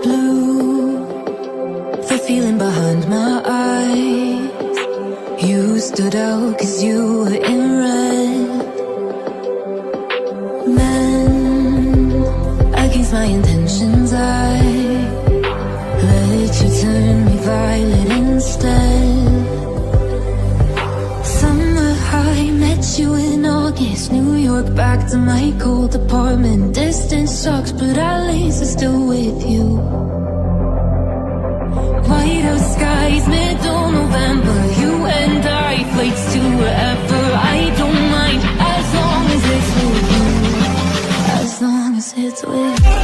Blue, the feeling behind my eyes. You stood out 'cause you were in red. Men, against my intentions, I let you turn me violet instead. Summer high, met you in August. New York, back to my cold apartment. Distance sucks, but at least I'm still with you. White out skies, middle November. You and I, flights to wherever. I don't mind, as long as it's with you. As long as it's with you.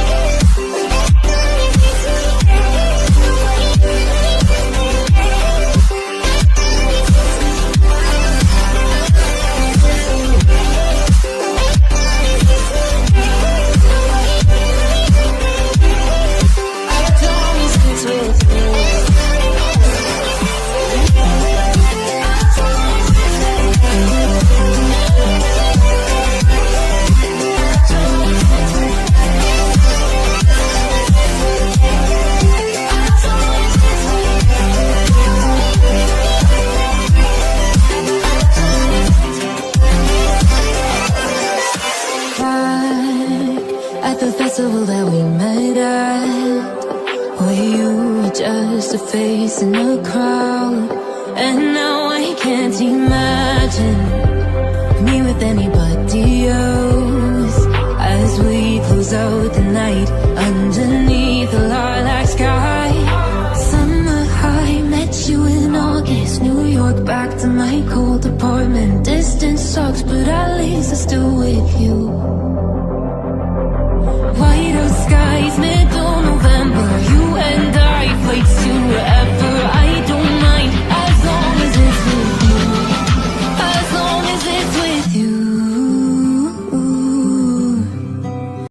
At the festival that we met at, where you were just a face in the crowd, and now I can't imagine